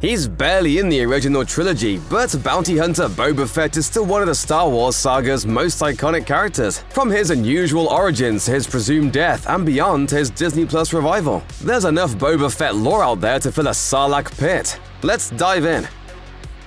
He's barely in the original trilogy, but bounty hunter Boba Fett is still one of the Star Wars saga's most iconic characters. From his unusual origins to his presumed death and beyond to his Disney Plus revival, there's enough Boba Fett lore out there to fill a Sarlacc Pit. Let's dive in.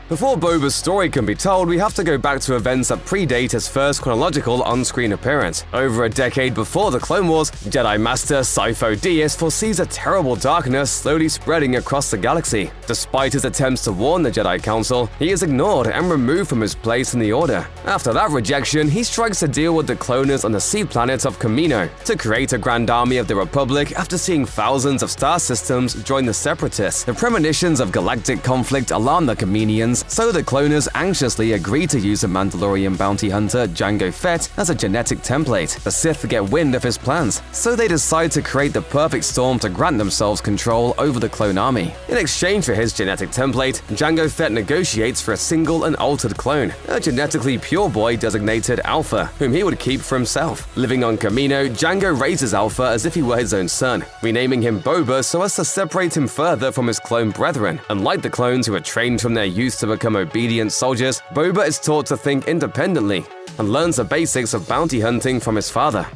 Before Boba's story can be told, we have to go back to events that predate his first chronological on-screen appearance. Over a decade before the Clone Wars, Jedi Master Sifo Dyas foresees a terrible darkness slowly spreading across the galaxy. Despite his attempts to warn the Jedi Council, he is ignored and removed from his place in the Order. After that rejection, he strikes a deal with the cloners on the sea planet of Kamino to create a grand army of the Republic after seeing thousands of star systems join the Separatists. The premonitions of galactic conflict alarm the Kaminians, so the cloners anxiously agree to use the Mandalorian bounty hunter Jango Fett as a genetic template. The Sith get wind of his plans, so they decide to create the perfect storm to grant themselves control over the clone army. In exchange for his genetic template, Jango Fett negotiates for a single and altered clone, a genetically pure boy designated Alpha, whom he would keep for himself. Living on Kamino, Jango raises Alpha as if he were his own son, renaming him Boba so as to separate him further from his clone brethren. Unlike the clones who are trained from their youth to become obedient soldiers, Boba is taught to think independently and learns the basics of bounty hunting from his father.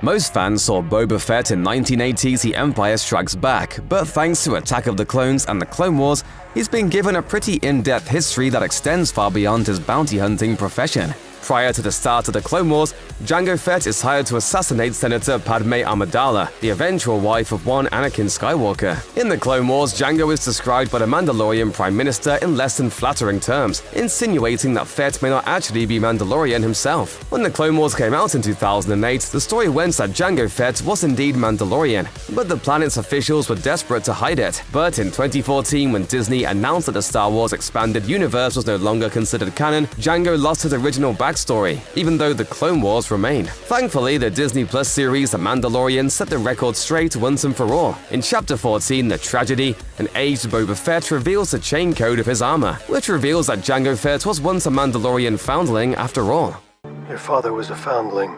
Most fans saw Boba Fett in 1980's The Empire Strikes Back, but thanks to Attack of the Clones and the Clone Wars, he's been given a pretty in-depth history that extends far beyond his bounty hunting profession. Prior to the start of the Clone Wars, Jango Fett is hired to assassinate Senator Padme Amidala, the eventual wife of one Anakin Skywalker. In the Clone Wars, Jango is described by the Mandalorian Prime Minister in less than flattering terms, insinuating that Fett may not actually be Mandalorian himself. When the Clone Wars came out in 2008, the story went that Jango Fett was indeed Mandalorian, but the planet's officials were desperate to hide it. But in 2014, when Disney announced that the Star Wars expanded universe was no longer considered canon, Jango lost his original backstory, even though the Clone Wars remained. Thankfully, the Disney Plus series The Mandalorian set the record straight once and for all. In Chapter 14, The Tragedy, an aged Boba Fett reveals the chain code of his armor, which reveals that Jango Fett was once a Mandalorian foundling after all. Your father was a foundling.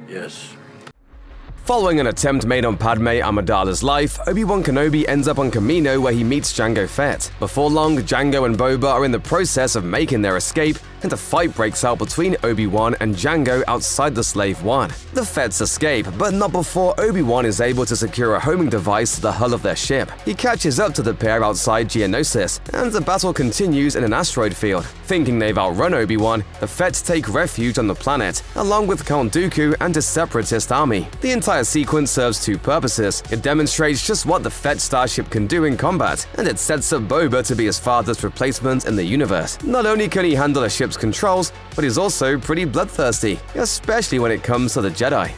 Yes. Following an attempt made on Padme Amidala's life, Obi-Wan Kenobi ends up on Kamino where he meets Jango Fett. Before long, Jango and Boba are in the process of making their escape, and a fight breaks out between Obi-Wan and Jango outside the Slave One. The Fetts escape, but not before Obi-Wan is able to secure a homing device to the hull of their ship. He catches up to the pair outside Geonosis, and the battle continues in an asteroid field. Thinking they've outrun Obi-Wan, the Fetts take refuge on the planet, along with Count Dooku and his separatist army. The entire sequence serves two purposes. It demonstrates just what the Fett starship can do in combat, and it sets up Boba to be his father's replacement in the universe. Not only can he handle a ship's controls, but he's also pretty bloodthirsty, especially when it comes to the Jedi.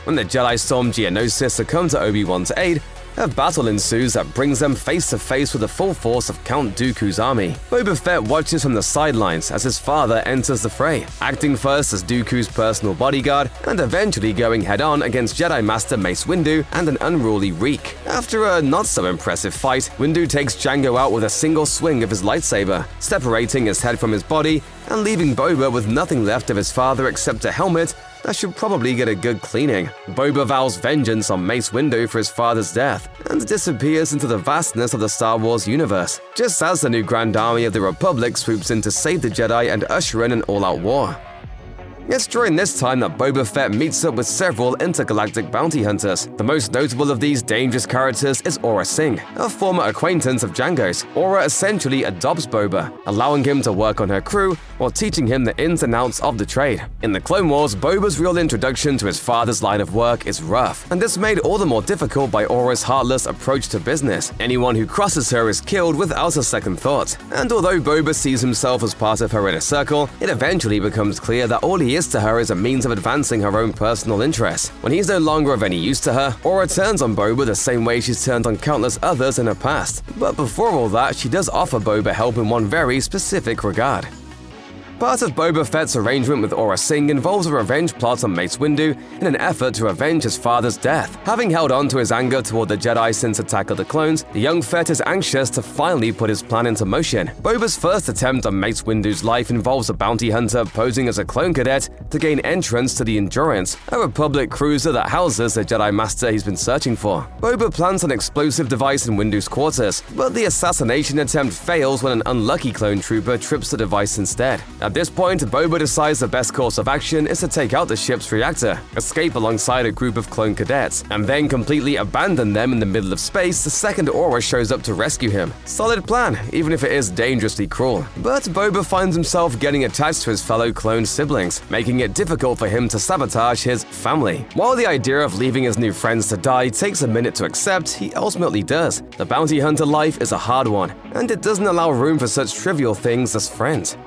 When the Jedi storm Geonosis to come to Obi-Wan's aid, a battle ensues that brings them face to face with the full force of Count Dooku's army. Boba Fett watches from the sidelines as his father enters the fray, acting first as Dooku's personal bodyguard and eventually going head-on against Jedi Master Mace Windu and an unruly Reek. After a not-so-impressive fight, Windu takes Jango out with a single swing of his lightsaber, separating his head from his body and leaving Boba with nothing left of his father except a helmet that should probably get a good cleaning. Boba vows vengeance on Mace Windu for his father's death and disappears into the vastness of the Star Wars universe, just as the new Grand Army of the Republic swoops in to save the Jedi and usher in an all-out war. It's during this time that Boba Fett meets up with several intergalactic bounty hunters. The most notable of these dangerous characters is Aurra Sing, a former acquaintance of Jango's. Aurra essentially adopts Boba, allowing him to work on her crew while teaching him the ins and outs of the trade. In the Clone Wars, Boba's real introduction to his father's line of work is rough, and this made all the more difficult by Aurra's heartless approach to business. Anyone who crosses her is killed without a second thought. And although Boba sees himself as part of her inner circle, it eventually becomes clear that all he is to her is a means of advancing her own personal interests. When he's no longer of any use to her, Aurra turns on Boba the same way she's turned on countless others in her past. But before all that, she does offer Boba help in one very specific regard. Part of Boba Fett's arrangement with Aurra Sing involves a revenge plot on Mace Windu in an effort to avenge his father's death. Having held on to his anger toward the Jedi since Attack of the Clones, the young Fett is anxious to finally put his plan into motion. Boba's first attempt on Mace Windu's life involves a bounty hunter posing as a clone cadet to gain entrance to the Endurance, a Republic cruiser that houses the Jedi Master he's been searching for. Boba plants an explosive device in Windu's quarters, but the assassination attempt fails when an unlucky clone trooper trips the device instead. At this point, Boba decides the best course of action is to take out the ship's reactor, escape alongside a group of clone cadets, and then completely abandon them in the middle of space the second Aurra shows up to rescue him. Solid plan, even if it is dangerously cruel. But Boba finds himself getting attached to his fellow clone siblings, making it difficult for him to sabotage his family. While the idea of leaving his new friends to die takes a minute to accept, he ultimately does. The bounty hunter life is a hard one, and it doesn't allow room for such trivial things as friends.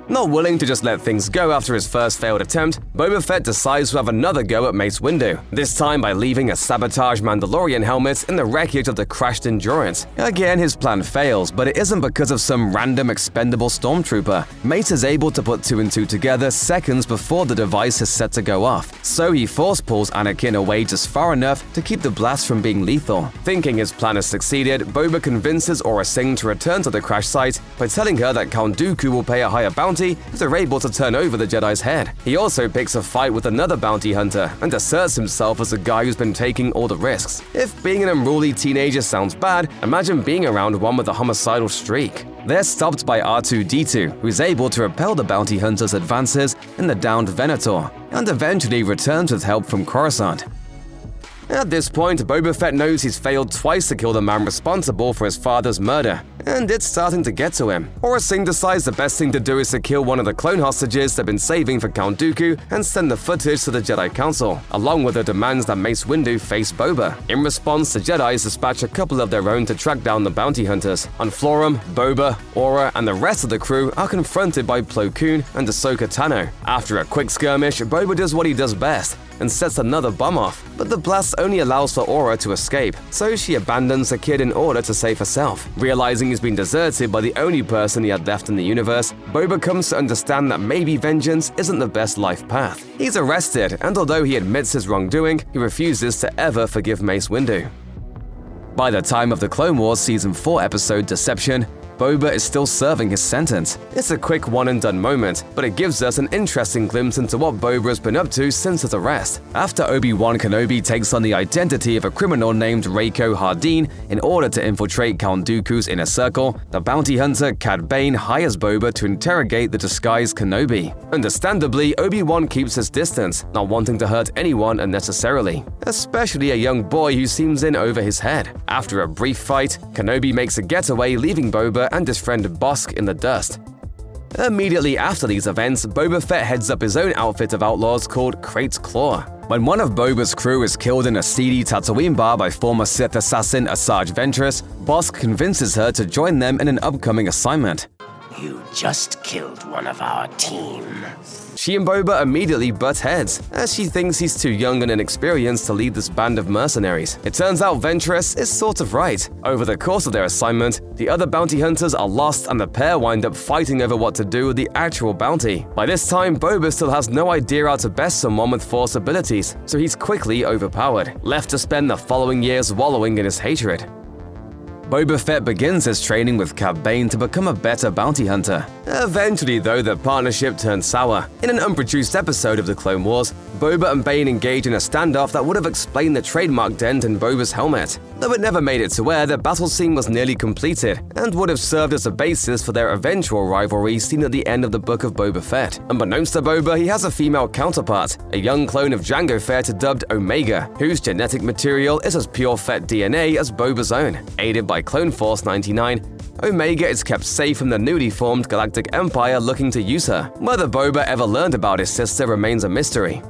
Not willing to just let things go after his first failed attempt, Boba Fett decides to have another go at Mace Windu, this time by leaving a sabotage Mandalorian helmet in the wreckage of the crashed Endurance. Again, his plan fails, but it isn't because of some random expendable stormtrooper. Mace is able to put 2 and 2 together seconds before the device is set to go off, so he force pulls Anakin away just far enough to keep the blast from being lethal. Thinking his plan has succeeded, Boba convinces Aurra Sing to return to the crash site by telling her that Count Dooku will pay a higher bounty if they're able to turn over the Jedi's head. He also picks a fight with another bounty hunter and asserts himself as a guy who's been taking all the risks. If being an unruly teenager sounds bad, imagine being around one with a homicidal streak. They're stopped by R2-D2, who's able to repel the bounty hunter's advances in the downed Venator, and eventually returns with help from Coruscant. At this point, Boba Fett knows he's failed twice to kill the man responsible for his father's murder, and it's starting to get to him. Aurra Sing decides the best thing to do is to kill one of the clone hostages they've been saving for Count Dooku and send the footage to the Jedi Council, along with the demands that Mace Windu face Boba. In response, the Jedi dispatch a couple of their own to track down the bounty hunters. On Florum, Boba, Aurra, and the rest of the crew are confronted by Plo Koon and Ahsoka Tano. After a quick skirmish, Boba does what he does best and sets another bomb off, but the blast only allows for Aurra to escape, so she abandons the kid in order to save herself. Realizing he's been deserted by the only person he had left in the universe, Boba comes to understand that maybe vengeance isn't the best life path. He's arrested, and although he admits his wrongdoing, he refuses to ever forgive Mace Windu. By the time of the Clone Wars Season 4 episode Deception, Boba is still serving his sentence. It's a quick one-and-done moment, but it gives us an interesting glimpse into what Boba has been up to since his arrest. After Obi-Wan Kenobi takes on the identity of a criminal named Reiko Hardeen in order to infiltrate Count Dooku's inner circle, the bounty hunter Cad Bane hires Boba to interrogate the disguised Kenobi. Understandably, Obi-Wan keeps his distance, not wanting to hurt anyone unnecessarily, especially a young boy who seems in over his head. After a brief fight, Kenobi makes a getaway, leaving Boba and his friend Bossk in the dust. Immediately after these events, Boba Fett heads up his own outfit of outlaws called Crate's Claw. When one of Boba's crew is killed in a seedy Tatooine bar by former Sith assassin Asajj Ventress, Bossk convinces her to join them in an upcoming assignment. You just killed one of our team. She and Boba immediately butt heads, as she thinks he's too young and inexperienced to lead this band of mercenaries. It turns out Ventress is sort of right. Over the course of their assignment, the other bounty hunters are lost and the pair wind up fighting over what to do with the actual bounty. By this time, Boba still has no idea how to best someone with Force abilities, so he's quickly overpowered, left to spend the following years wallowing in his hatred. Boba Fett begins his training with Cad Bane to become a better bounty hunter. Eventually, though, the partnership turns sour. In an unproduced episode of the Clone Wars, Boba and Bane engage in a standoff that would have explained the trademark dent in Boba's helmet. Though it never made it to air, the battle scene was nearly completed and would have served as a basis for their eventual rivalry seen at the end of the Book of Boba Fett. Unbeknownst to Boba, he has a female counterpart, a young clone of Jango Fett dubbed Omega, whose genetic material is as pure Fett DNA as Boba's own. Aided by Clone Force 99, Omega is kept safe from the newly formed Galactic Empire looking to use her. Whether Boba ever learned about his sister remains a mystery.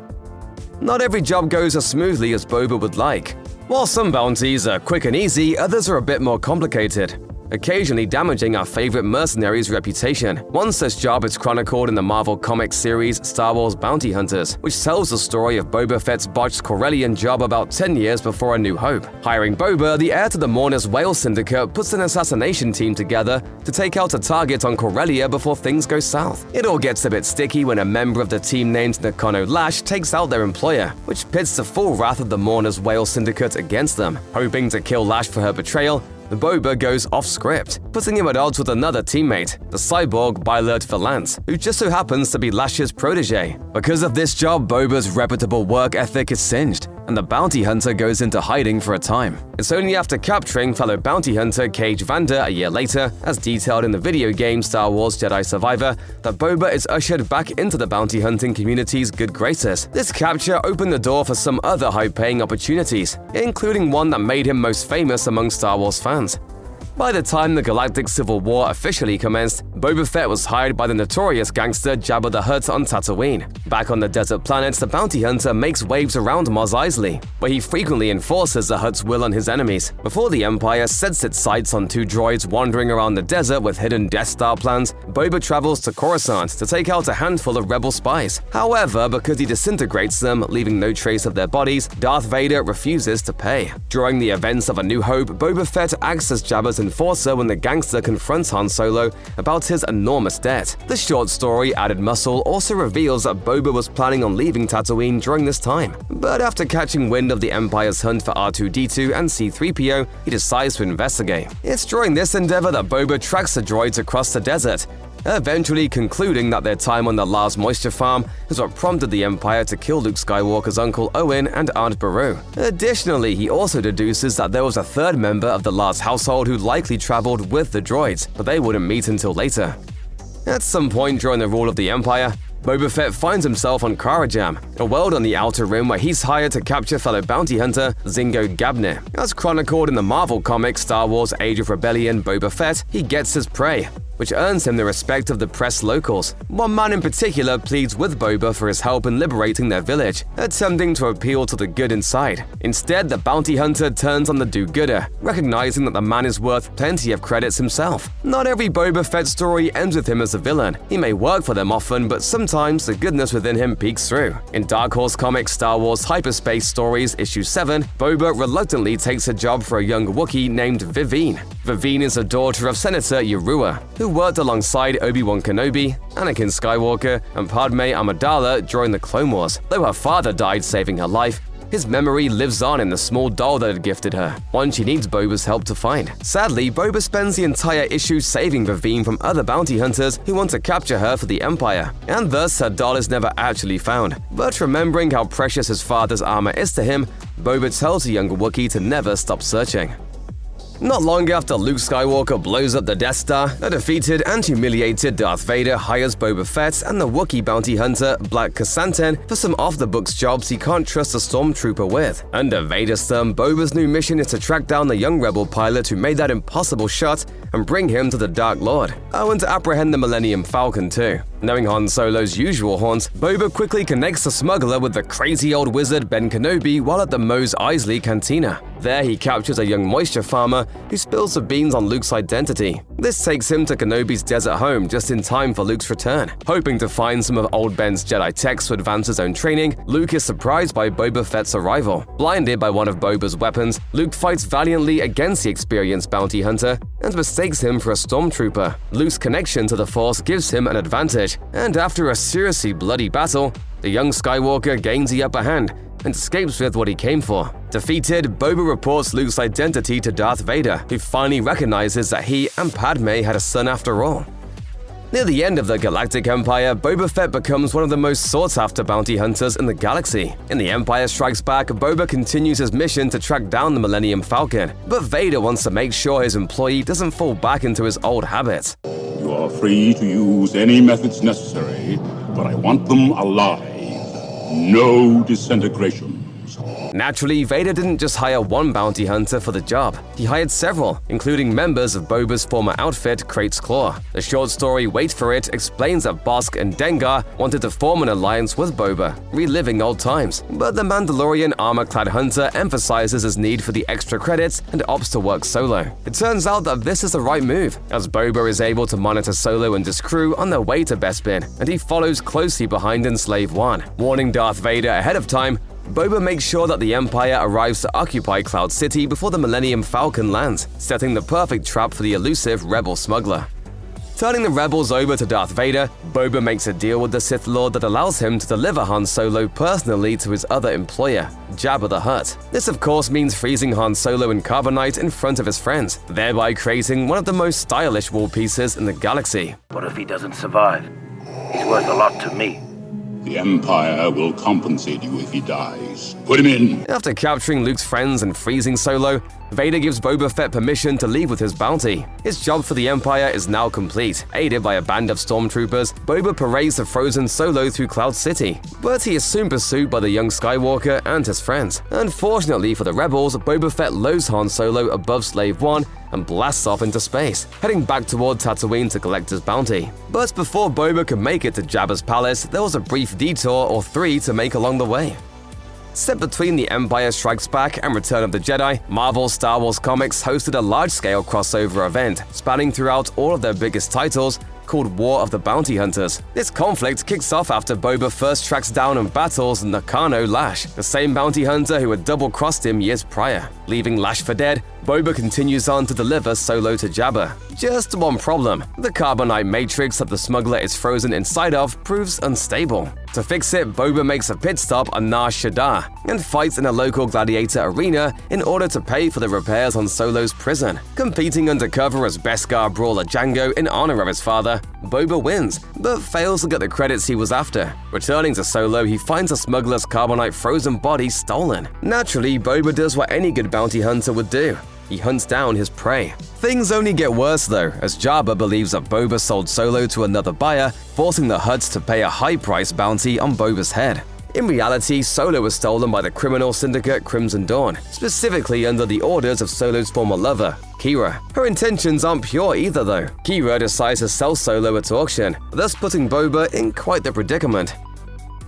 Not every job goes as smoothly as Boba would like. While some bounties are quick and easy, others are a bit more complicated. occasionally damaging our favorite mercenary's reputation. One such job is chronicled in the Marvel Comics series Star Wars Bounty Hunters, which tells the story of Boba Fett's botched Corellian job about 10 years before A New Hope. Hiring Boba, the heir to the Mourner's Whale Syndicate puts an assassination team together to take out a target on Corellia before things go south. It all gets a bit sticky when a member of the team named Nakano Lash takes out their employer, which pits the full wrath of the Mourner's Whale Syndicate against them. Hoping to kill Lash for her betrayal, Boba goes off-script, putting him at odds with another teammate, the cyborg Bylert Valance, who just so happens to be Lash's protege. Because of this job, Boba's reputable work ethic is singed, and the bounty hunter goes into hiding for a time. It's only after capturing fellow bounty hunter Cage Vander a year later, as detailed in the video game Star Wars Jedi Survivor, that Boba is ushered back into the bounty hunting community's good graces. This capture opened the door for some other high-paying opportunities, including one that made him most famous among Star Wars fans. By the time the Galactic Civil War officially commenced, Boba Fett was hired by the notorious gangster Jabba the Hutt on Tatooine. Back on the desert planet, the bounty hunter makes waves around Mos Eisley, where he frequently enforces the Hutt's will on his enemies. Before the Empire sets its sights on two droids wandering around the desert with hidden Death Star plans, Boba travels to Coruscant to take out a handful of rebel spies. However, because he disintegrates them, leaving no trace of their bodies, Darth Vader refuses to pay. During the events of A New Hope, Boba Fett acts as Jabba's enforcer when the gangster confronts Han Solo about his enormous debt. The short story, Added Muscle, also reveals that Boba was planning on leaving Tatooine during this time. But after catching wind of the Empire's hunt for R2-D2 and C-3PO, he decides to investigate. It's during this endeavor that Boba tracks the droids across the desert, eventually concluding that their time on the Lars Moisture farm is what prompted the Empire to kill Luke Skywalker's uncle Owen and Aunt Beru. Additionally, he also deduces that there was a third member of the Lars household who likely traveled with the droids, but they wouldn't meet until later. At some point during the rule of the Empire, Boba Fett finds himself on Karajam, a world on the Outer Rim where he's hired to capture fellow bounty hunter Zingo Gabneh. As chronicled in the Marvel comics Star Wars Age of Rebellion Boba Fett, he gets his prey, which earns him the respect of the press locals. One man in particular pleads with Boba for his help in liberating their village, attempting to appeal to the good inside. Instead, the bounty hunter turns on the do-gooder, recognizing that the man is worth plenty of credits himself. Not every Boba Fett story ends with him as a villain. He may work for them often, but sometimes the goodness within him peeks through. In Dark Horse Comics Star Wars Hyperspace Stories Issue 7, Boba reluctantly takes a job for a young Wookiee named Vivine. Vivine is the daughter of Senator Yarua, who worked alongside Obi-Wan Kenobi, Anakin Skywalker, and Padme Amidala during the Clone Wars. Though her father died saving her life, his memory lives on in the small doll that had gifted her, one she needs Boba's help to find. Sadly, Boba spends the entire issue saving Vivine from other bounty hunters who want to capture her for the Empire, and thus her doll is never actually found. But remembering how precious his father's armor is to him, Boba tells the younger Wookiee to never stop searching. Not long after Luke Skywalker blows up the Death Star, a defeated and humiliated Darth Vader hires Boba Fett and the Wookiee bounty hunter Black Krrsantan for some off-the-books jobs he can't trust a stormtrooper with. Under Vader's thumb, Boba's new mission is to track down the young rebel pilot who made that impossible shot and bring him to the Dark Lord. And to apprehend the Millennium Falcon too. Knowing Han Solo's usual haunts, Boba quickly connects the smuggler with the crazy old wizard Ben Kenobi while at the Mos Eisley Cantina. There he captures a young moisture farmer who spills the beans on Luke's identity. This takes him to Kenobi's desert home just in time for Luke's return. Hoping to find some of old Ben's Jedi texts to advance his own training, Luke is surprised by Boba Fett's arrival. Blinded by one of Boba's weapons, Luke fights valiantly against the experienced bounty hunter and mistakes him for a stormtrooper. Luke's connection to the Force gives him an advantage, and after a seriously bloody battle, the young Skywalker gains the upper hand and escapes with what he came for. Defeated, Boba reports Luke's identity to Darth Vader, who finally recognizes that he and Padme had a son after all. Near the end of the Galactic Empire, Boba Fett becomes one of the most sought-after bounty hunters in the galaxy. In The Empire Strikes Back, Boba continues his mission to track down the Millennium Falcon, but Vader wants to make sure his employee doesn't fall back into his old habits. You are free to use any methods necessary, but I want them alive. No disintegration. dreams. Naturally, Vader didn't just hire one bounty hunter for the job. He hired several, including members of Boba's former outfit, Crate's Claw. The short story Wait For It explains that Bossk and Dengar wanted to form an alliance with Boba, reliving old times. But the Mandalorian armor-clad hunter emphasizes his need for the extra credits and opts to work solo. It turns out that this is the right move, as Boba is able to monitor Solo and his crew on their way to Bespin, and he follows closely behind in Slave One. Warning Darth Vader ahead of time, Boba makes sure that the Empire arrives to occupy Cloud City before the Millennium Falcon lands, setting the perfect trap for the elusive rebel smuggler. Turning the rebels over to Darth Vader, Boba makes a deal with the Sith Lord that allows him to deliver Han Solo personally to his other employer, Jabba the Hutt. This of course means freezing Han Solo in carbonite in front of his friends, thereby creating one of the most stylish wall pieces in the galaxy. What if he doesn't survive? He's worth a lot to me. The Empire will compensate you if he dies. Put him in! After capturing Luke's friends and freezing Solo, Vader gives Boba Fett permission to leave with his bounty. His job for the Empire is now complete. Aided by a band of stormtroopers, Boba parades the frozen Solo through Cloud City. But he is soon pursued by the young Skywalker and his friends. Unfortunately for the rebels, Boba Fett loads Han Solo above Slave One and blasts off into space, heading back toward Tatooine to collect his bounty. But before Boba could make it to Jabba's palace, there was a brief detour or three to make along the way. Set between The Empire Strikes Back and Return of the Jedi, Marvel's Star Wars Comics hosted a large-scale crossover event spanning throughout all of their biggest titles, called War of the Bounty Hunters. This conflict kicks off after Boba first tracks down and battles Nakano Lash, the same bounty hunter who had double-crossed him years prior. Leaving Lash for dead, Boba continues on to deliver Solo to Jabba. Just one problem: the carbonite matrix that the smuggler is frozen inside of proves unstable. To fix it, Boba makes a pit stop on Nar Shaddaa and fights in a local gladiator arena in order to pay for the repairs on Solo's prison. Competing undercover as Beskar brawler Jango in honor of his father, Boba wins, but fails to get the credits he was after. Returning to Solo, he finds the smuggler's carbonite frozen body stolen. Naturally, Boba does what any good bounty hunter would do. He hunts down his prey. Things only get worse though, as Jabba believes that Boba sold Solo to another buyer, forcing the Hutts to pay a high-priced bounty on Boba's head. In reality, Solo was stolen by the criminal syndicate Crimson Dawn, specifically under the orders of Solo's former lover, Qi'ra. Her intentions aren't pure either though. Qi'ra decides to sell Solo at auction, thus putting Boba in quite the predicament.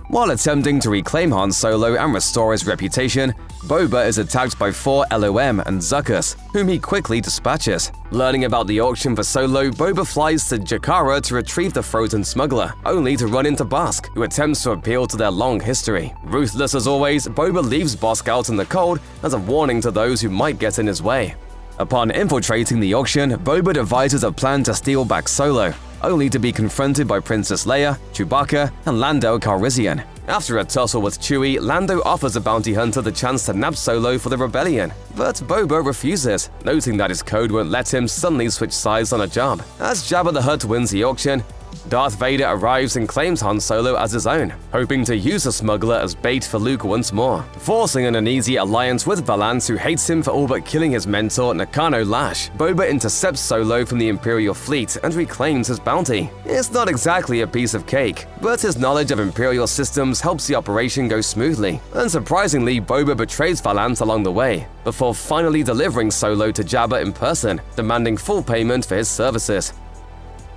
While attempting to reclaim Han Solo and restore his reputation, Boba is attacked by 4 LOM and Zuckuss, whom he quickly dispatches. Learning about the auction for Solo, Boba flies to Jakara to retrieve the frozen smuggler, only to run into Bossk, who attempts to appeal to their long history. Ruthless as always, Boba leaves Bossk out in the cold as a warning to those who might get in his way. Upon infiltrating the auction, Boba devises a plan to steal back Solo, only to be confronted by Princess Leia, Chewbacca, and Lando Calrissian. After a tussle with Chewie, Lando offers a bounty hunter the chance to nab Solo for the rebellion, but Boba refuses, noting that his code won't let him suddenly switch sides on a job. As Jabba the Hutt wins the auction, Darth Vader arrives and claims Han Solo as his own, hoping to use the smuggler as bait for Luke once more. Forcing an uneasy alliance with Valance, who hates him for all but killing his mentor Nakano Lash, Boba intercepts Solo from the Imperial fleet and reclaims his bounty. It's not exactly a piece of cake, but his knowledge of Imperial systems helps the operation go smoothly. Unsurprisingly, Boba betrays Valance along the way, before finally delivering Solo to Jabba in person, demanding full payment for his services.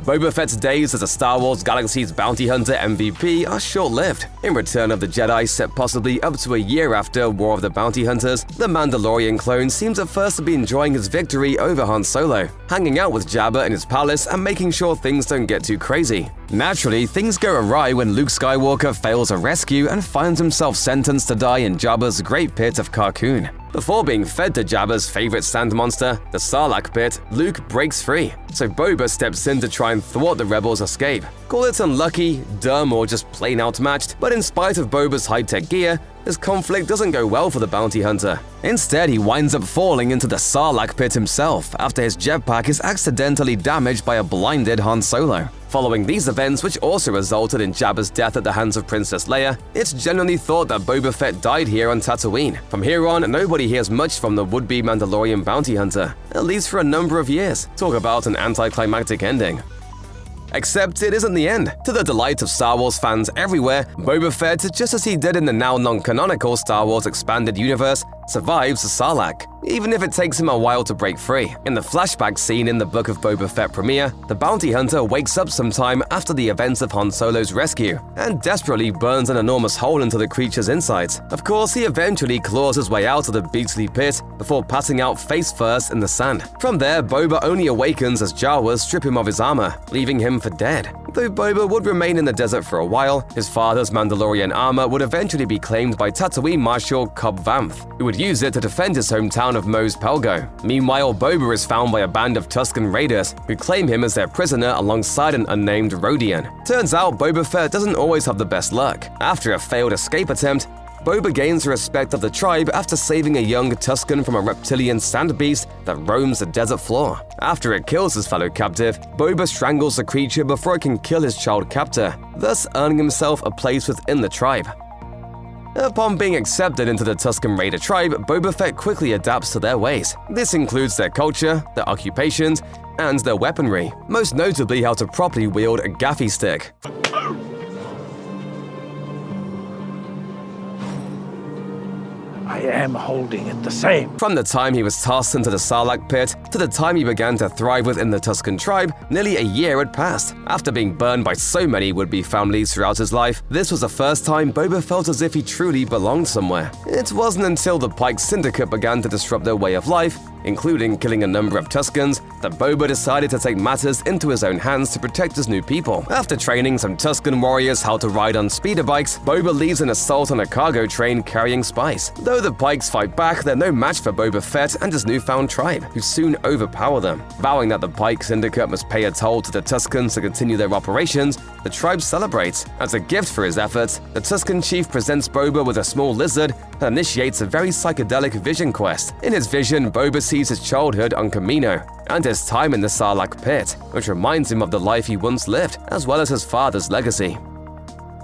Boba Fett's days as a Star Wars Galaxy's bounty hunter MVP are short-lived. In Return of the Jedi, set possibly up to a year after War of the Bounty Hunters, the Mandalorian clone seems at first to be enjoying his victory over Han Solo, hanging out with Jabba in his palace and making sure things don't get too crazy. Naturally, things go awry when Luke Skywalker fails a rescue and finds himself sentenced to die in Jabba's Great Pit of Carkoon. Before being fed to Jabba's favorite sand monster, the Sarlacc Pit, Luke breaks free, so Boba steps in to try and thwart the rebels' escape. Call it unlucky, dumb, or just plain outmatched, but in spite of Boba's high-tech gear, this conflict doesn't go well for the bounty hunter. Instead, he winds up falling into the Sarlacc Pit himself after his jetpack is accidentally damaged by a blinded Han Solo. Following these events, which also resulted in Jabba's death at the hands of Princess Leia, it's generally thought that Boba Fett died here on Tatooine. From here on, nobody hears much from the would-be Mandalorian bounty hunter, at least for a number of years. Talk about an anticlimactic ending. Except it isn't the end. To the delight of Star Wars fans everywhere, Boba Fett, just as he did in the now non-canonical Star Wars Expanded Universe, survives the Sarlacc, even if it takes him a while to break free. In the flashback scene in the Book of Boba Fett premiere, the bounty hunter wakes up sometime after the events of Han Solo's rescue and desperately burns an enormous hole into the creature's insides. Of course, he eventually claws his way out of the beastly pit before passing out face first in the sand. From there, Boba only awakens as Jawas strip him of his armor, leaving him for dead. Though Boba would remain in the desert for a while, his father's Mandalorian armor would eventually be claimed by Tatooine Marshal Cobb Vanth, who would use it to defend his hometown of Mos Pelgo. Meanwhile, Boba is found by a band of Tusken raiders who claim him as their prisoner alongside an unnamed Rodian. Turns out Boba Fett doesn't always have the best luck. After a failed escape attempt, Boba gains the respect of the tribe after saving a young Tusken from a reptilian sand beast that roams the desert floor. After it kills his fellow captive, Boba strangles the creature before it can kill his child captor, thus earning himself a place within the tribe. Upon being accepted into the Tusken Raider tribe, Boba Fett quickly adapts to their ways. This includes their culture, their occupations, and their weaponry, most notably how to properly wield a gaffi stick. I am holding it the same. From the time he was tossed into the Sarlacc Pit to the time he began to thrive within the Tusken tribe, nearly a year had passed. After being burned by so many would-be families throughout his life, this was the first time Boba felt as if he truly belonged somewhere. It wasn't until the Pyke Syndicate began to disrupt their way of life, including killing a number of Tuskens, that Boba decided to take matters into his own hands to protect his new people. After training some Tusken warriors how to ride on speeder bikes, Boba leads an assault on a cargo train carrying spice. Though the Pikes fight back, they're no match for Boba Fett and his newfound tribe, who soon overpower them. Vowing that the Pyke Syndicate must pay a toll to the Tuskens to continue their operations, the tribe celebrates. As a gift for his efforts, the Tusken chief presents Boba with a small lizard that initiates a very psychedelic vision quest. In his vision, Boba sees his childhood on Kamino and his time in the Sarlacc Pit, which reminds him of the life he once lived, as well as his father's legacy.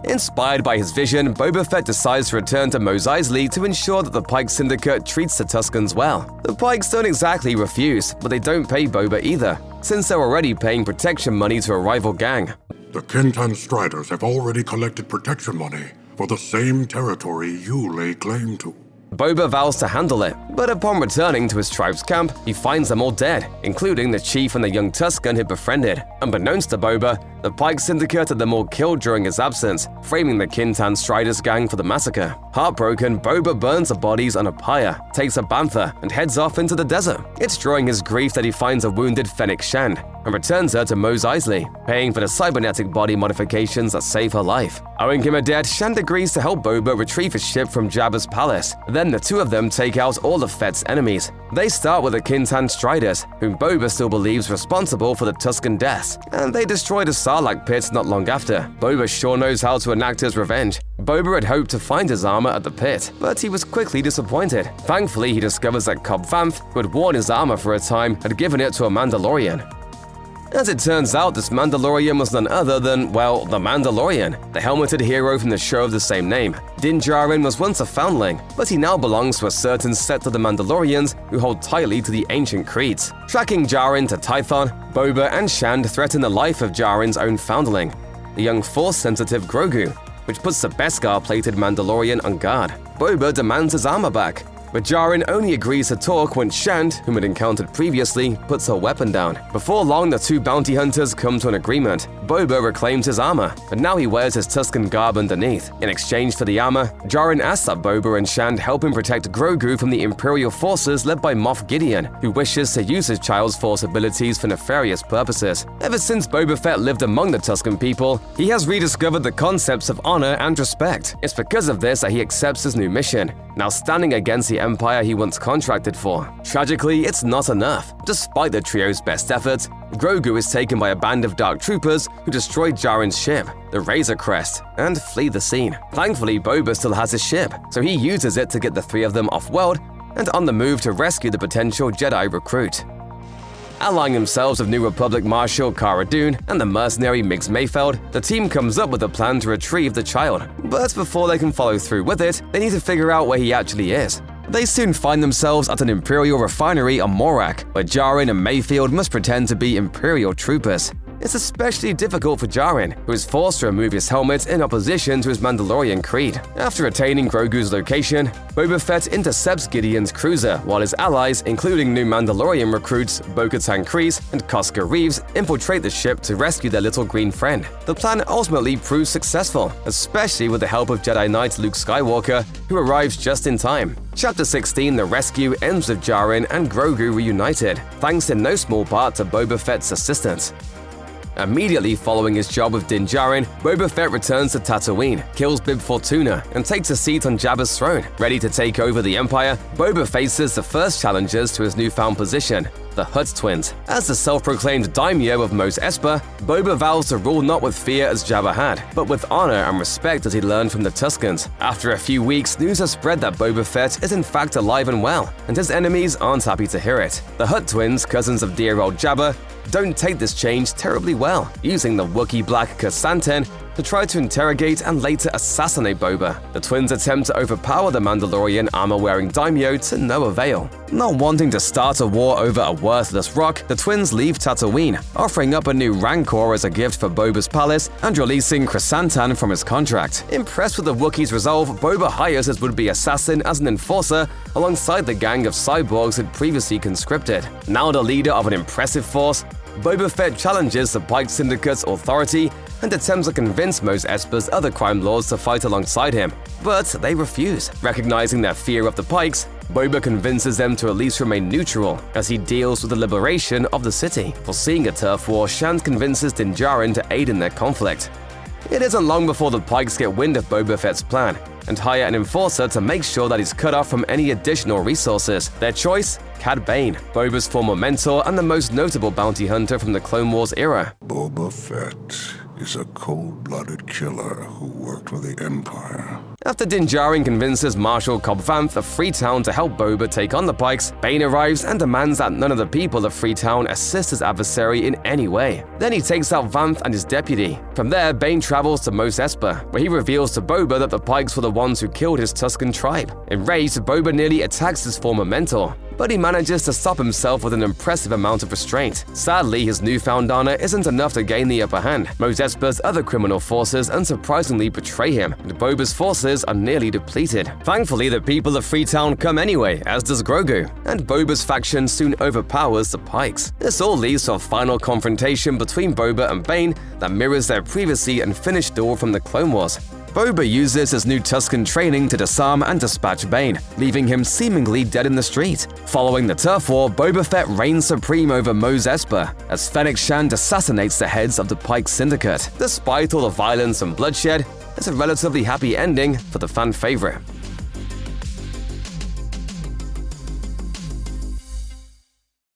Inspired by his vision, Boba Fett decides to return to Mos Eisley to ensure that the Pyke Syndicate treats the Tuskens well. The Pikes don't exactly refuse, but they don't pay Boba either, since they're already paying protection money to a rival gang. The Kintan Striders have already collected protection money for the same territory you lay claim to. Boba vows to handle it, but upon returning to his tribe's camp, he finds them all dead, including the chief and the young Tusken he'd befriended. Unbeknownst to Boba, the Pyke Syndicate had them all killed during his absence, framing the Kintan Striders gang for the massacre. Heartbroken, Boba burns the bodies on a pyre, takes a bantha, and heads off into the desert. It's during his grief that he finds a wounded Fennec Shand and returns her to Mos Eisley, paying for the cybernetic body modifications that save her life. Owing him a debt, Shand agrees to help Boba retrieve his ship from Jabba's palace. Then the two of them take out all of Fett's enemies. They start with the Kintan Striders, whom Boba still believes responsible for the Tusken deaths, and they destroy the Sarlacc Pit not long after. Boba sure knows how to enact his revenge. Boba had hoped to find his armor at the pit, but he was quickly disappointed. Thankfully, he discovers that Cobb Vanth, who had worn his armor for a time, had given it to a Mandalorian. As it turns out, this Mandalorian was none other than, well, the Mandalorian, the helmeted hero from the show of the same name. Din Djarin was once a foundling, but he now belongs to a certain set of the Mandalorians who hold tightly to the ancient creeds. Tracking Djarin to Tython, Boba and Shand threaten the life of Djarin's own foundling, the young Force-sensitive Grogu, which puts the Beskar-plated Mandalorian on guard. Boba demands his armor back, but Djarin only agrees to talk when Shand, whom had encountered previously, puts her weapon down. Before long, the two bounty hunters come to an agreement. Boba reclaims his armor, but now he wears his Tusken garb underneath. In exchange for the armor, Djarin asks that Boba and Shand help him protect Grogu from the Imperial forces led by Moff Gideon, who wishes to use his child's Force abilities for nefarious purposes. Ever since Boba Fett lived among the Tusken people, he has rediscovered the concepts of honor and respect. It's because of this that he accepts his new mission, now standing against the Empire he once contracted for. Tragically, it's not enough. Despite the trio's best efforts, Grogu is taken by a band of dark troopers who destroy Djarin's ship, the Razor Crest, and flee the scene. Thankfully, Boba still has his ship, so he uses it to get the three of them off-world and on the move to rescue the potential Jedi recruit. Allying themselves with New Republic Marshal Cara Dune and the mercenary Migs Mayfeld, the team comes up with a plan to retrieve the child. But before they can follow through with it, they need to figure out where he actually is. They soon find themselves at an Imperial refinery on Morak, where Djarin and Mayfield must pretend to be Imperial troopers. It's especially difficult for Djarin, who is forced to remove his helmet in opposition to his Mandalorian creed. After attaining Grogu's location, Boba Fett intercepts Gideon's cruiser, while his allies, including new Mandalorian recruits Bo-Katan Kryze and Koska Reeves, infiltrate the ship to rescue their little green friend. The plan ultimately proves successful, especially with the help of Jedi Knight Luke Skywalker, who arrives just in time. Chapter 16, The Rescue, ends with Djarin and Grogu reunited, thanks in no small part to Boba Fett's assistance. Immediately following his job with Din Djarin, Boba Fett returns to Tatooine, kills Bib Fortuna, and takes a seat on Jabba's throne. Ready to take over the Empire, Boba faces the first challengers to his newfound position, the Hutt twins. As the self-proclaimed Daimyo of Mos Espa, Boba vows to rule not with fear as Jabba had, but with honor and respect as he learned from the Tuskens. After a few weeks, news has spread that Boba Fett is in fact alive and well, and his enemies aren't happy to hear it. The Hutt twins, cousins of dear old Jabba, don't take this change terribly well, using the Wookiee black Kasanten to try to interrogate and later assassinate Boba. The twins attempt to overpower the Mandalorian armor-wearing Daimyo to no avail. Not wanting to start a war over a worthless rock, the twins leave Tatooine, offering up a new Rancor as a gift for Boba's palace and releasing Chrysantan from his contract. Impressed with the Wookiee's resolve, Boba hires his would-be assassin as an enforcer alongside the gang of cyborgs he'd previously conscripted. Now the leader of an impressive force, Boba Fett challenges the Pyke Syndicate's authority and attempts to convince Mos Espa's other crime lords to fight alongside him, but they refuse. Recognizing their fear of the Pykes, Boba convinces them to at least remain neutral as he deals with the liberation of the city. Foreseeing a turf war, Shand convinces Din Djarin to aid in their conflict. It isn't long before the Pykes get wind of Boba Fett's plan and hire an enforcer to make sure that he's cut off from any additional resources. Their choice? Cad Bane, Boba's former mentor and the most notable bounty hunter from the Clone Wars era. Boba Fett is a cold-blooded killer who worked for the Empire. After Din Djarin convinces Marshal Cobb Vanth of Freetown to help Boba take on the Pykes, Bane arrives and demands that none of the people of Freetown assist his adversary in any way. Then he takes out Vanth and his deputy. From there, Bane travels to Mos Espa, where he reveals to Boba that the Pykes were the ones who killed his Tusken tribe. Enraged, Boba nearly attacks his former mentor, but he manages to stop himself with an impressive amount of restraint. Sadly, his newfound honor isn't enough to gain the upper hand. Mos Espa's other criminal forces unsurprisingly betray him, and Boba's forces are nearly depleted. Thankfully, the people of Freetown come anyway, as does Grogu, and Boba's faction soon overpowers the Pykes. This all leads to a final confrontation between Boba and Bane that mirrors their previously unfinished duel from the Clone Wars. Boba uses his new Tusken training to disarm and dispatch Bane, leaving him seemingly dead in the street. Following the turf war, Boba Fett reigns supreme over Mos Espa, as Fennec Shand assassinates the heads of the Pyke Syndicate. Despite all the violence and bloodshed, it's a relatively happy ending for the fan favorite.